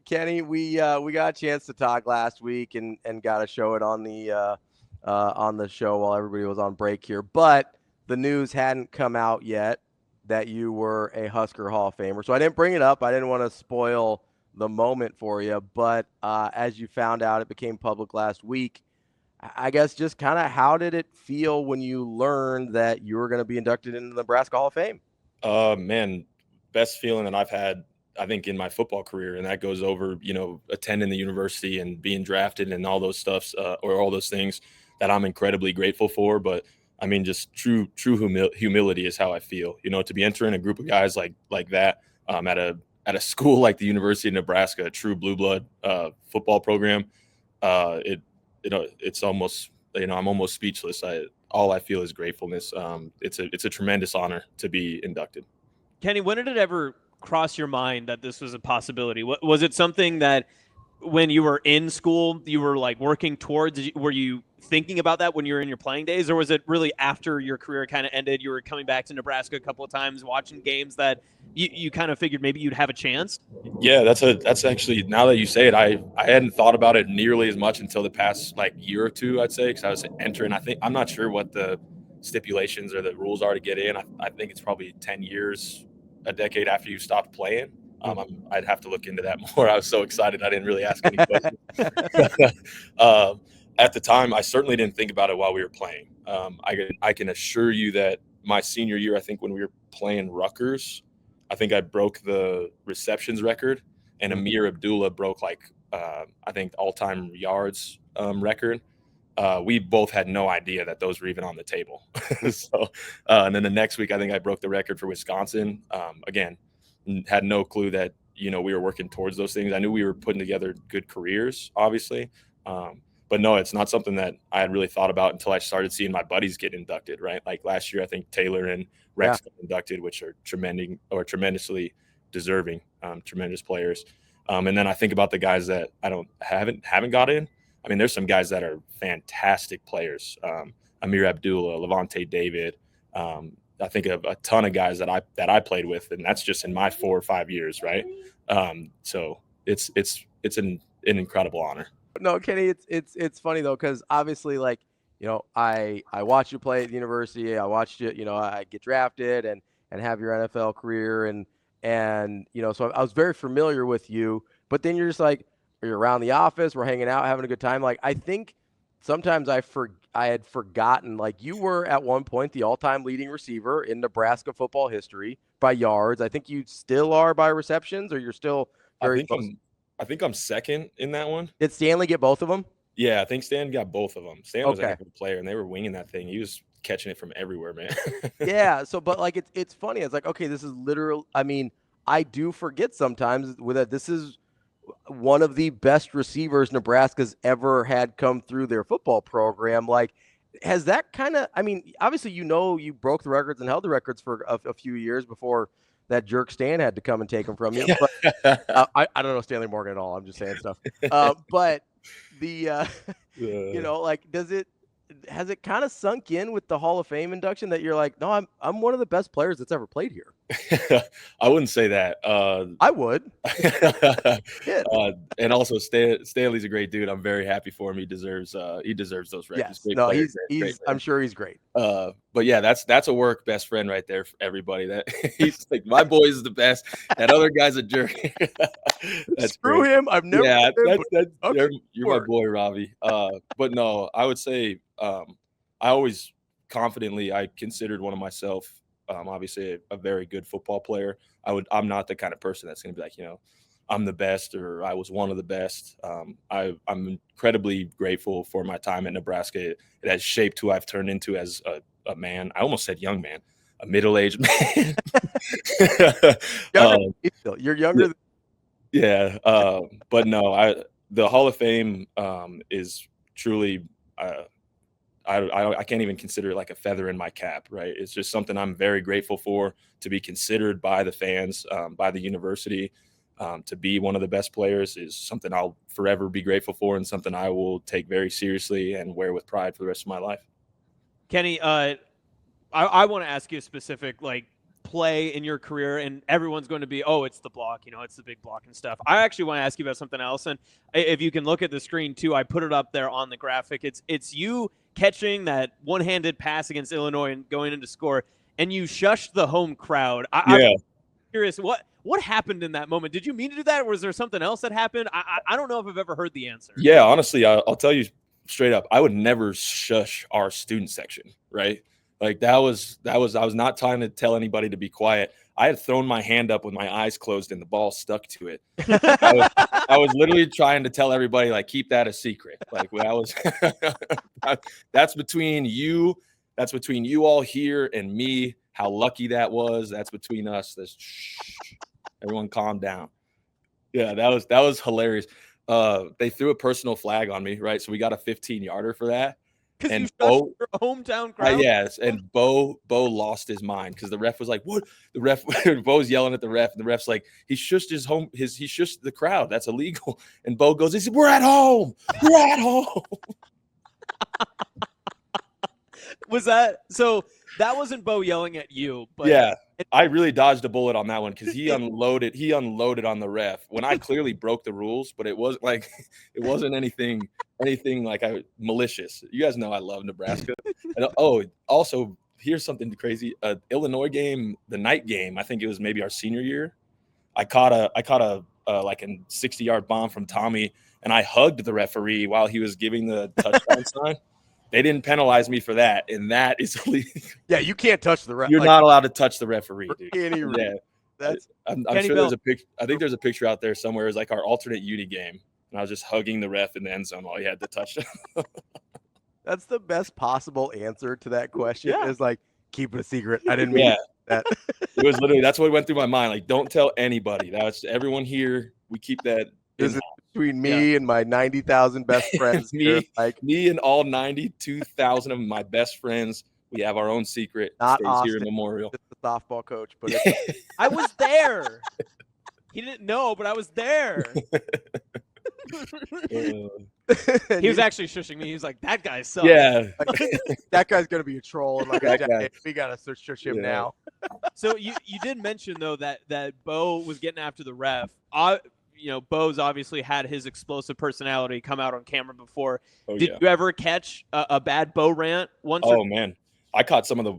Kenny, we got a chance to talk last week and got to show it on the show while everybody was on break here. But the news hadn't come out yet that you were a Husker Hall of Famer, so I didn't bring it up. I didn't want to spoil the moment for you. But as you found out, it became public last week. I guess just kind of how did it feel when you learned that you were going to be inducted into the Nebraska Hall of Fame? Man, best feeling that I've had, I think, in my football career, and that goes over, attending the university and being drafted and all those stuffs, or all those things that I'm incredibly grateful for. But I mean, just true humility is how I feel. To be entering a group of guys like that, at a school like the University of Nebraska, a true blue blood football program, it's almost, I'm almost speechless. All I feel is gratefulness. It's a tremendous honor to be inducted. Kenny, when did it ever cross your mind that this was a possibility? Was it something that when you were in school, you were like working towards? Were you thinking about that when you were in your playing days, or was it really after your career kind of ended, you were coming back to Nebraska a couple of times, watching games that you kind of figured maybe you'd have a chance? Yeah, that's actually, now that you say it, I hadn't thought about it nearly as much until the past year or two, I'd say, because I was entering. I'm not sure what the stipulations or the rules are to get in. I think it's probably 10 years, a decade after you stopped playing. I'd have to look into that more. I was so excited I didn't really ask any questions. At the time, I certainly didn't think about it while we were playing. I can assure you that my senior year, I think when we were playing Rutgers, I think I broke the receptions record, and Amir Abdullah broke I think all-time yards record. We both had no idea that those were even on the table. So, and then the next week, I think I broke the record for Wisconsin. Again, had no clue that we were working towards those things. I knew we were putting together good careers, obviously. But no, it's not something that I had really thought about until I started seeing my buddies get inducted, right? Like last year, I think Taylor and Rex got inducted, which are tremendously deserving, tremendous players. And then I think about the guys that haven't got in. I mean, there's some guys that are fantastic players. Amir Abdullah, Levante David. I think of a ton of guys that I played with, and that's just in my 4 or 5 years, right? So it's an incredible honor. No, Kenny, it's funny though, because obviously, I watched you play at the university. I watched you, I get drafted and have your NFL career, and so I was very familiar with you. But then you're just you're around the office, we're hanging out, having a good time. I think sometimes I had forgotten, you were at one point the all-time leading receiver in Nebraska football history by yards. I think you still are by receptions, or you're still very close. I think I'm second in that one. Did Stanley get both of them? Yeah, I think Stan got both of them. Stan was a good player, and they were winging that thing. He was catching it from everywhere, man. Yeah. So, but it's funny. It's okay, this is literal. I mean, I do forget sometimes that this is one of the best receivers Nebraska's ever had come through their football program. Has that kind of? I mean, obviously, you broke the records and held the records for a few years before that jerk Stan had to come and take them from you. But I don't know Stanley Morgan at all. I'm just saying stuff. But the has it kind of sunk in with the Hall of Fame induction that you're like, no, I'm one of the best players that's ever played here? I wouldn't say that. I would. And also Stanley's a great dude. I'm very happy for him. He deserves those records. Yes. He's I'm sure he's great. But yeah, that's a work best friend right there for everybody. That he's like, my boy is the best. That other guy's a jerk. Screw him. I've never. Yeah, you're my boy, Ravi. But no, I would say I always confidently I considered one of myself. Obviously a very good football player. I'm not the kind of person that's going to be like, I'm the best or I was one of the best. I'm incredibly grateful for my time in Nebraska. It has shaped who I've turned into as a man. I almost said young man, a middle-aged man. You're younger. Yeah. But no, the Hall of Fame is truly I can't even consider it like a feather in my cap, right? It's just something I'm very grateful for, to be considered by the fans, by the university, to be one of the best players is something I'll forever be grateful for, and something I will take very seriously and wear with pride for the rest of my life. Kenny, I want to ask you a specific play in your career, and everyone's going to be, oh, it's the block, it's the big block and stuff. I actually want to ask you about something else, and if you can look at the screen too, I put it up there on the graphic. It's you catching that one-handed pass against Illinois and going in to score, and you shushed the home crowd. I'm curious, what happened in that moment? Did you mean to do that, or was there something else that happened? I don't know if I've ever heard the answer. Yeah, honestly, I'll tell you straight up, I would never shush our student section, right? Like I was not trying to tell anybody to be quiet. I had thrown my hand up with my eyes closed and the ball stuck to it. I was literally trying to tell everybody, like, keep that a secret. Like that's between you all here and me. How lucky that was. That's between us. Everyone calm down. Yeah, that was hilarious. They threw a personal flag on me, right? So we got a 15-yarder for that. Because you shushed your hometown crowd? Yes, and Bo lost his mind because the ref was like, "What?" The ref, Bo's yelling at the ref, and the ref's like, "He shushed he shushed the crowd. That's illegal." And Bo goes, "He said, we're at home. We're at home." Was that so? That wasn't Bo yelling at you, but yeah, I really dodged a bullet on that one because he unloaded on the ref when I clearly broke the rules, but it wasn't anything like malicious. You guys know I love Nebraska. And, also here's something crazy: Illinois game, the night game. I think it was maybe our senior year. I caught a like a 60-yard bomb from Tommy, and I hugged the referee while he was giving the touchdown sign. They didn't penalize me for that, and that is illegal. Yeah, you can't touch the ref. You're not allowed to touch the referee, dude. Any reason. Yeah, I'm sure there's a picture. I think there's a picture out there somewhere. It was like our alternate uni game, and I was just hugging the ref in the end zone while he had the touchdown. That's the best possible answer to that question. Yeah. Is like, keep it a secret. I didn't mean that. It was literally, that's what went through my mind. Like, don't tell anybody. That's everyone here. We keep that. This is between me and my 90,000 best friends. me and all 92,000 of my best friends. We have our own secret. Not stays here in Memorial. Just the softball coach, but I was there. He didn't know, but I was there. He was actually shushing me. He was like, "That guy sucks." Yeah, that guy's gonna be a troll. And like, we gotta shush him now. So you did mention though that Bo was getting after the ref. Bo's obviously had his explosive personality come out on camera before. Did you ever catch a bad Bo rant once? Oh man, I caught some of the.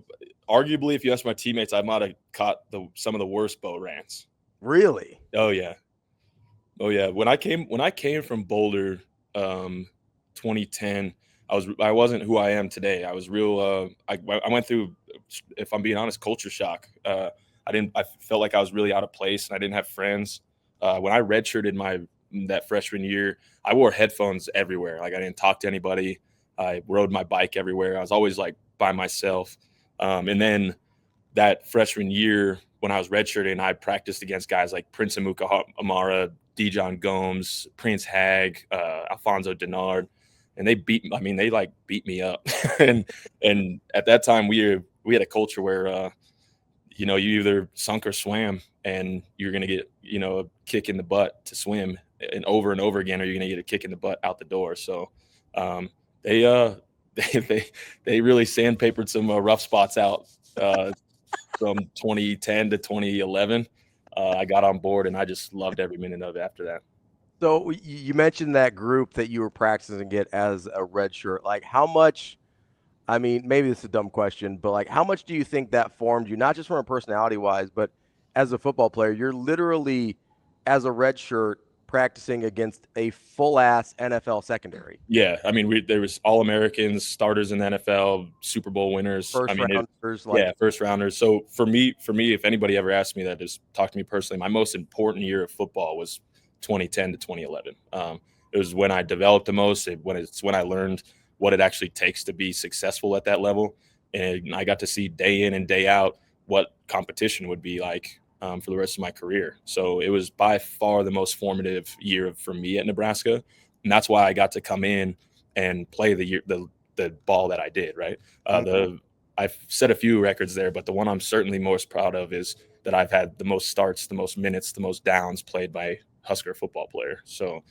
Arguably, if you ask my teammates, I might have caught some of the worst Bo rants. Really? Oh yeah. When I came from Boulder, 2010, I wasn't who I am today. I was real. I went through, if I'm being honest, culture shock. I felt like I was really out of place and I didn't have friends. When I redshirted that freshman year, I wore headphones everywhere. Like I didn't talk to anybody. I rode my bike everywhere. I was always like by myself. And then that freshman year, when I was redshirting, I practiced against guys like Prince Amuka Amara, Dijon Gomes, Prince Hag, Alfonso Denard, and they beat me up. and at that time we had a culture where you either sunk or swam, and you're gonna get a kick in the butt to swim, and over again, or you're gonna get a kick in the butt out the door. So they really sandpapered some rough spots out from 2010 to 2011. I got on board, and I just loved every minute of it after that. So you mentioned that group that you were practicing it as a redshirt. Like, how much? I mean, maybe this is a dumb question, but like, how much do you think that formed you? Not just from a personality-wise, but as a football player, you're literally as a redshirt practicing against a full-ass NFL secondary. Yeah, I mean, there was All-Americans, starters in the NFL, Super Bowl winners. First rounders. So for me, if anybody ever asked me that, just talk to me personally. My most important year of football was 2010 to 2011. It was when I developed the most. It's when I learned what it actually takes to be successful at that level, and I got to see day in and day out what competition would be like. For the rest of my career. So it was by far the most formative year for me at Nebraska. And that's why I got to come in and play the ball that I did, right? I've set a few records there, but the one I'm certainly most proud of is that I've had the most starts, the most minutes, the most downs played by Husker football player. So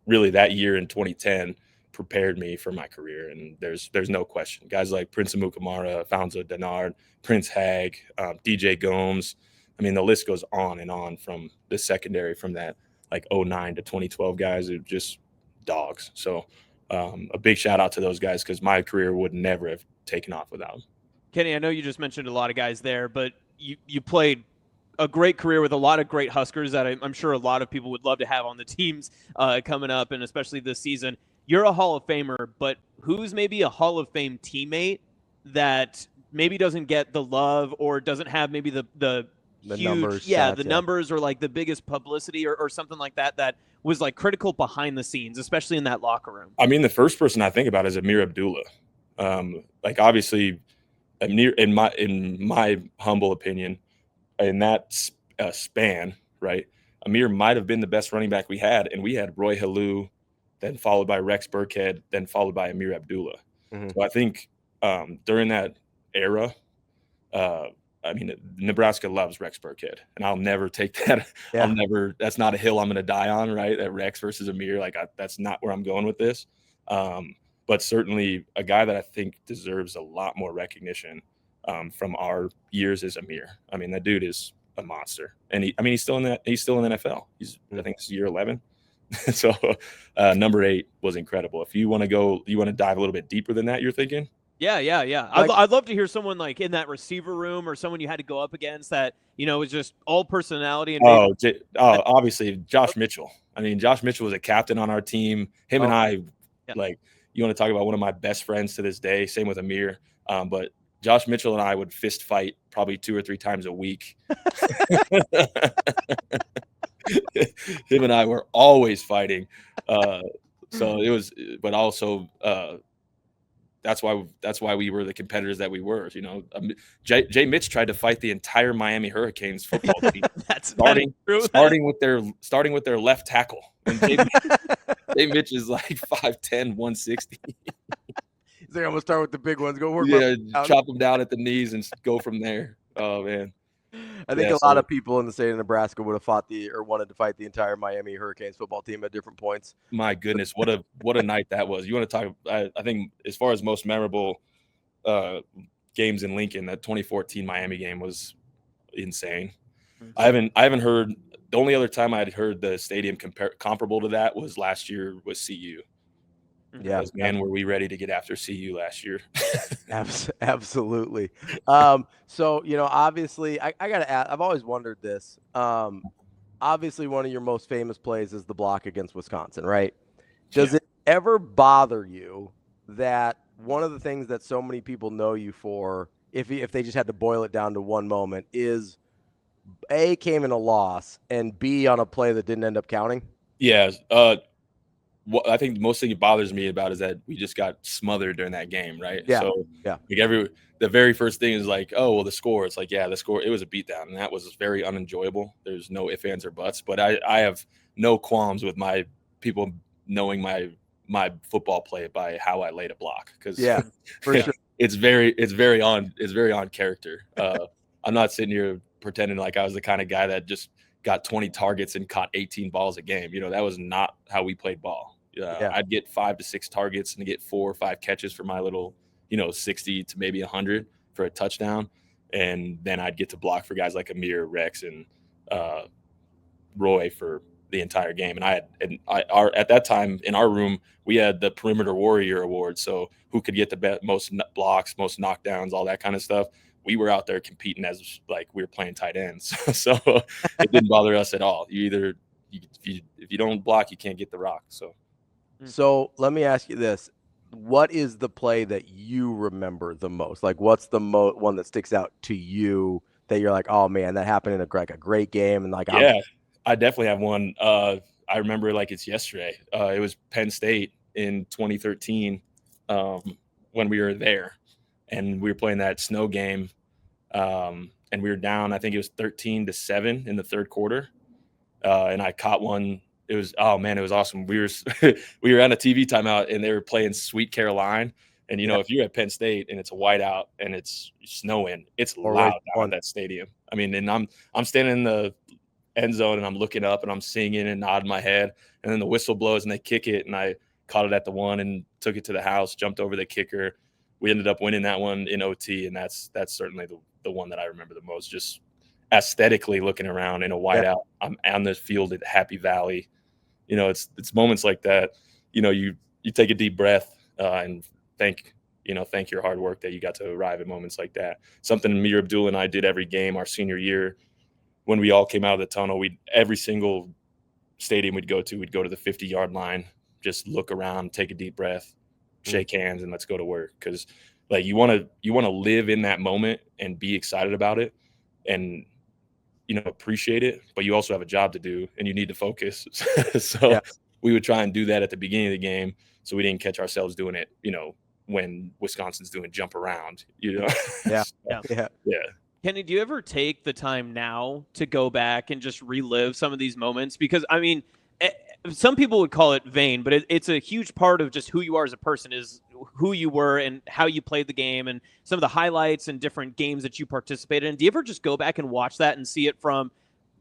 really that year in 2010 prepared me for my career, and there's no question. Guys like Prince Amukamara, Founzo Denard, Prince Hag, DJ Gomes. I mean, the list goes on and on from the secondary, from that like 09 to 2012 guys who just dogs. So a big shout out to those guys, because my career would never have taken off without them. Kenny, I know you just mentioned a lot of guys there, but you played a great career with a lot of great Huskers that I'm sure a lot of people would love to have on the teams coming up, and especially this season. You're a Hall of Famer, but who's maybe a Hall of Fame teammate that maybe doesn't get the love or doesn't have maybe the huge, numbers, the numbers, or like the biggest publicity or something like that was like critical behind the scenes, especially in that locker room? I mean, the first person I think about is Amir Abdullah. Like, obviously, Amir, in my humble opinion, in that span, right, Amir might have been the best running back we had, and we had Roy Halou, then followed by Rex Burkhead, then followed by Amir Abdullah. Mm-hmm. So I think during that era, I mean, Nebraska loves Rex Burkhead, and I'll never take that. Yeah. That's not a hill I'm going to die on, right? That Rex versus Amir, like, that's not where I'm going with this. But certainly a guy that I think deserves a lot more recognition from our years is Amir. I mean, that dude is a monster, and he's still in the NFL. I think it's year 11. So number 8 was incredible. If you want to dive a little bit deeper than that, you're thinking? Yeah. Like, I'd love to hear someone like in that receiver room, or someone you had to go up against that, was just all personality. And obviously Josh Mitchell. I mean, Josh Mitchell was a captain on our team. Him and I, like, you want to talk about one of my best friends to this day. Same with Amir. But Josh Mitchell and I would fist fight probably 2 or 3 times a week. Him and I were always fighting. So it was, but also that's why we were the competitors that we were. Jay Mitch tried to fight the entire Miami Hurricanes football team, starting with their left tackle. And Jay Mitch is like 5'10", 160. He's like, I'm gonna start with the big ones. Go work. Chop them down at the knees and go from there. Oh man. I think a lot of people in the state of Nebraska would have wanted to fight the entire Miami Hurricanes football team at different points. My goodness, what a night that was. You want to talk? I think as far as most memorable games in Lincoln, that 2014 Miami game was insane. Mm-hmm. I haven't heard. The only other time I had heard the stadium comparable to that was last year with CU. Yeah, man, were we ready to get after CU last year? Absolutely. So, obviously, I got to ask, I've always wondered this. Obviously, one of your most famous plays is the block against Wisconsin, right? Does it ever bother you that one of the things that so many people know you for, if they just had to boil it down to one moment, is A, came in a loss, and B, on a play that didn't end up counting? Yeah. What I think the most thing that bothers me about is that we just got smothered during that game, right? Yeah. So yeah. Like the very first thing is like, oh, well, the score. It's like, the score. It was a beatdown, and that was very unenjoyable. There's no ifs, ands, or buts. But I have no qualms with my people knowing my football play by how I laid a block, because for sure. it's very on character. I'm not sitting here pretending like I was the kind of guy that just got 20 targets and caught 18 balls a game. That was not how we played ball. I'd get 5 to 6 targets and get 4 or 5 catches for my little, 60 to maybe 100 for a touchdown. And then I'd get to block for guys like Amir, Rex, and Roy for the entire game. And at that time in our room, we had the Perimeter Warrior Award. So who could get the most blocks, most knockdowns, all that kind of stuff. We were out there competing as like we were playing tight ends. So it didn't bother us at all. If you don't block, you can't get the rock. So let me ask you this. What is the play that you remember the most? Like, what's the one that sticks out to you that you're like, oh man, that happened in a great game? And like, I definitely have one. I remember like it's yesterday. It was Penn State in 2013 when we were there. And we were playing that snow game, and we were down. I think it was 13-7 in the third quarter, and I caught one. It was awesome. We were on a TV timeout, and they were playing Sweet Caroline. And if you're at Penn State and it's a whiteout and it's snowing, it's loud down at that stadium. I mean, and I'm standing in the end zone and I'm looking up and I'm singing and nodding my head, and then the whistle blows and they kick it, and I caught it at the 1 and took it to the house, jumped over the kicker. We ended up winning that one in OT, and that's certainly the one that I remember the most. Just aesthetically looking around in a whiteout, I'm on the field at Happy Valley. It's moments like that. You take a deep breath and thank your hard work that you got to arrive at moments like that. Something Amir Abdul and I did every game our senior year when we all came out of the tunnel. Every single stadium we'd go to the 50-yard line, just look around, take a deep breath, shake hands, and let's go to work. Because like you want to live in that moment and be excited about it and appreciate it, but you also have a job to do and you need to focus. So we would try and do that at the beginning of the game so we didn't catch ourselves doing it when Wisconsin's doing jump around. Yeah. Kenny, do you ever take the time now to go back and just relive some of these moments? Because, I mean, some people would call it vain, but it's a huge part of just who you are as a person is who you were and how you played the game and some of the highlights and different games that you participated in. Do you ever just go back and watch that and see it from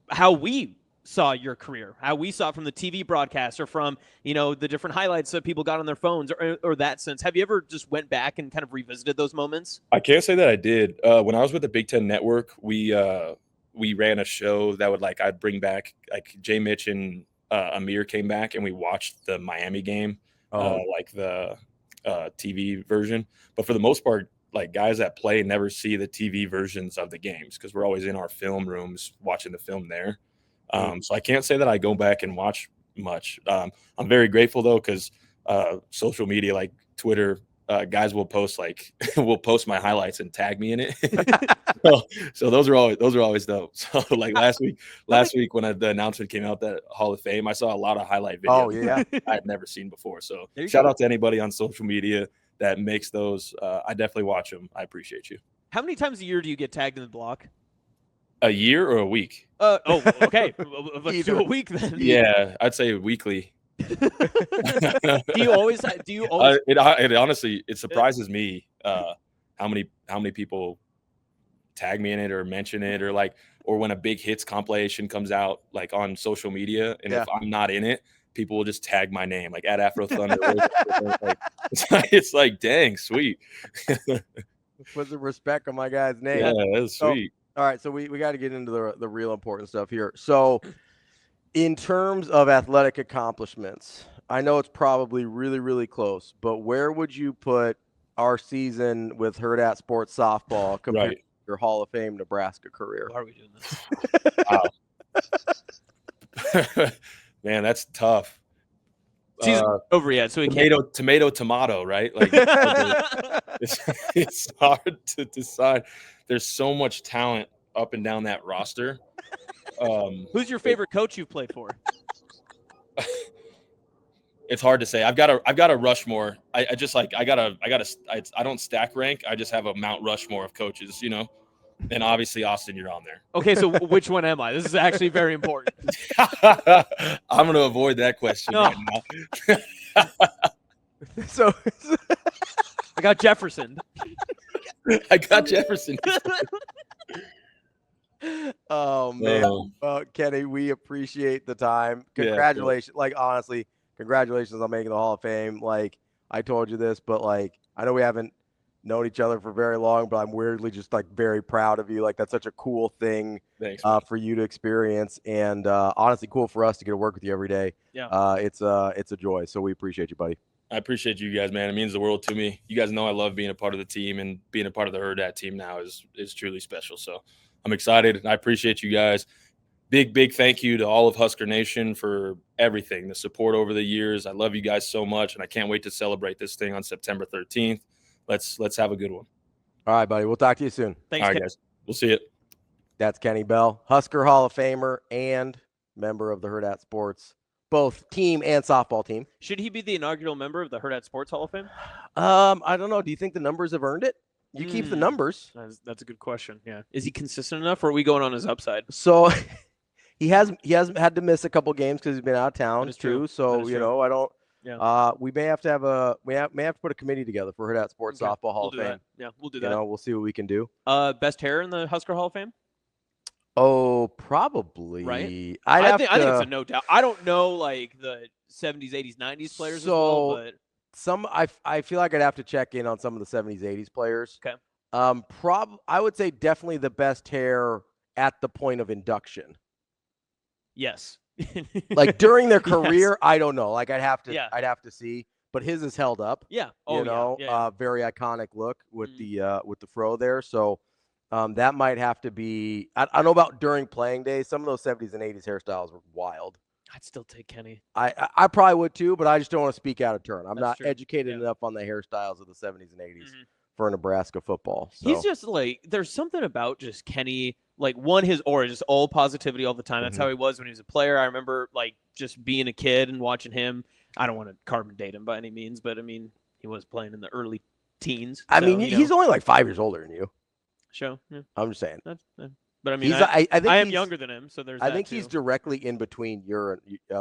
how we saw your career, how we saw it from the TV broadcast or from, the different highlights that people got on their phones or that sense? Have you ever just went back and kind of revisited those moments? I can't say that I did. When I was with the Big Ten Network, we ran a show that would I'd bring back Jay Mitch and Amir came back and we watched the Miami game, the TV version. But for the most part, guys that play never see the TV versions of the games because we're always in our film rooms watching the film there. So I can't say that I go back and watch much. I'm very grateful though, because social media like Twitter, guys will post will post my highlights and tag me in it. so those are always dope. So last week when the announcement came out that Hall of Fame, I saw a lot of highlight videos. Oh yeah, I had never seen before. So shout out to anybody on social media that makes those. I definitely watch them. I appreciate you. How many times a year do you get tagged in the block? A year or a week? Okay. Let's do a week then. Yeah, I'd say weekly. Do you always? It honestly surprises me how many people tag me in it or mention it or when a big hits compilation comes out on social media and if I'm not in it, people will just tag my name at Afro Thunder. It's dang sweet. Put some respect on my guy's name. Yeah, that's sweet. All right, so we got to get into the real important stuff here. So in terms of athletic accomplishments, I know it's probably really, really close, but where would you put our season with Hurrdat Sports softball compared to your Hall of Fame Nebraska career? Why are we doing this? Wow. Man, that's tough. Season's over yet, so we tomato, right? It's hard to decide. There's so much talent up and down that roster. Who's your favorite coach you've played for? It's hard to say. I've got a Rushmore. I don't stack rank. I just have a Mount Rushmore of coaches, And obviously, Austin, you're on there. Okay, so which one am I? This is actually very important. I'm going to avoid that question right now. So I got Jefferson. Oh man, well, Kenny, we appreciate the time. Congratulations! Honestly, congratulations on making the Hall of Fame. I told you this, but I know we haven't known each other for very long, but I'm weirdly just very proud of you. That's such a cool thing. Thanks, for you to experience, and honestly, cool for us to get to work with you every day. Yeah, it's a joy. So we appreciate you, buddy. I appreciate you guys, man. It means the world to me. You guys know I love being a part of the team, and being a part of the Hurrdat team now is truly special. So I'm excited, and I appreciate you guys. Big thank you to all of Husker Nation for everything, the support over the years. I love you guys so much, and I can't wait to celebrate this thing on September 13th. Let's have a good one. All right, buddy. We'll talk to you soon. Thanks, all right, guys. We'll see you. That's Kenny Bell, Husker Hall of Famer and member of the Hurrdat Sports, both team and softball team. Should he be the inaugural member of the Hurrdat Sports Hall of Fame? I don't know. Do you think the numbers have earned it? You keep the numbers. That's a good question. Yeah. Is he consistent enough, or are we going on his upside? So he has had to miss a couple games because he's been out of town too. So I don't. Yeah. We may have to put a committee together for Hurrdat Sports Softball Hall of Fame. That. Yeah, we'll do that. We'll see what we can do. Best hair in the Husker Hall of Fame? Oh, probably. Right. I think it's a no doubt. I don't know the 70s, 80s, 90s players So, as well. But I feel like I'd have to check in on some of the 70s, 80s players. okay. I would say definitely the best hair at the point of induction. Yes. Like during their Yes. career, I don't know. Like I'd have Yeah. to see, but his is held up. Yeah. Oh, You know, yeah. very iconic look with the fro there. So that might have to be. I don't know about during playing days. Some of those 70s and 80s hairstyles were wild. I'd still take Kenny. I probably would too, but I just don't want to speak out of turn. I'm That's not true. educated Yeah. enough on the hairstyles of the 70s and 80s for Nebraska football. So. He's just like, there's something about just Kenny, like his aura, just all positivity all the time. That's how he was when he was a player. I remember like just being a kid and watching him. I don't want to carbon date him by any means, but I mean, he was playing in the early teens. I so, mean, you know. he's only like 5 years older than you. Show. Yeah. I'm just saying. But I mean, I think I am he's younger than him, so there's. I think that he's too. directly in between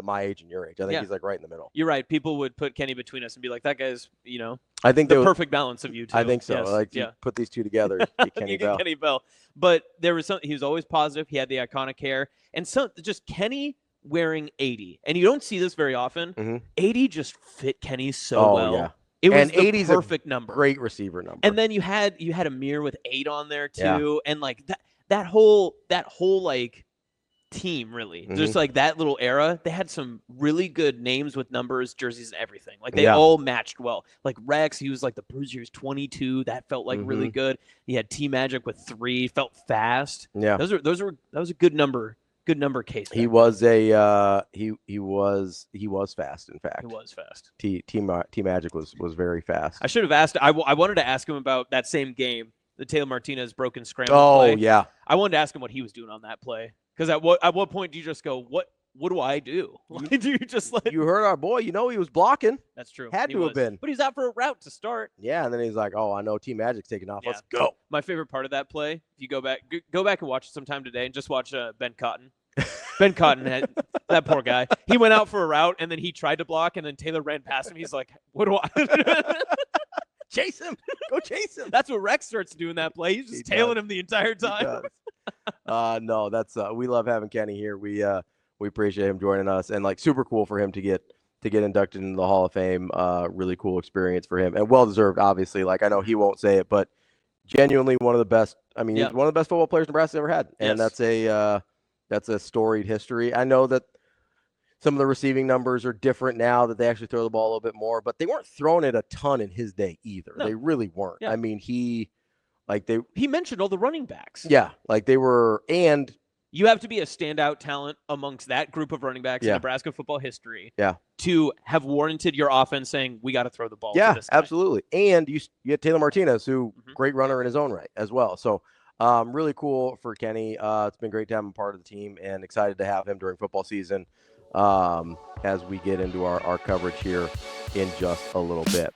my age and your age. I think Yeah. he's like right in the middle. You're right. People would put Kenny between us and be like, "That guy's, I think the perfect balance of you two." I think so. Yes. Like you put these two together, you get Kenny You get Bell. Kenny Bell. But there was something. He was always positive. He had the iconic hair, and just Kenny wearing 80, and you don't see this very often. 80 just fit Kenny so well. Yeah. It was And the 80's perfect number. Great receiver number. And then you had Amir with 8 on there too, Yeah. and like that whole like team really, just like that little era. They had some really good names with numbers, jerseys, and everything. Like they all matched well. Like Rex, he was like the bruiser, he was 22. That felt like really good. He had T Magic with 3, felt fast. Yeah. That was a good number. Good number case. He was a he was fast. In fact, He was fast. T Magic was very fast. I should have asked. I wanted to ask him about that same game, the Taylor Martinez broken scramble Oh play. yeah. I wanted to ask him what he was doing on that play. Because at what point do you just go, what do I do? Do you just like? You heard our boy. You know he was blocking. That's true. Had He to have was. been. But he was out for a route to start. Yeah, and then he's like, "Oh, I know T Magic's taking off. Yeah. Let's go." My favorite part of that play, if you go back and watch it sometime today, and just watch Ben Cotton. Ben Cotton had that poor guy. He went out for a route, and then he tried to block, and then Taylor ran past him. He's like, "What do I?" Chase him. Go chase him. That's what Rex starts doing that play. He's just tailing him the entire time. No, that's we love having Kenny here. We appreciate him joining us, and like super cool for him to get inducted into the Hall of Fame. Really cool experience for him, and well deserved. Obviously, like I know he won't say it, but genuinely one of the best. I mean, he's one of the best football players Nebraska's ever had, and that's a storied history. I know that some of the receiving numbers are different now that they actually throw the ball a little bit more, but they weren't throwing it a ton in his day either. No. They really weren't. Yeah. I mean, he mentioned all the running backs. Yeah, like they were, and you have to be a standout talent amongst that group of running backs in Nebraska football history. Yeah. To have warranted your offense saying we got to throw the ball. Yeah, to this guy. absolutely. And you had Taylor Martinez, who great runner in his own right as well. So really cool for Kenny. It's been great to have him part of the team, and excited to have him during football season as we get into our coverage here in just a little bit.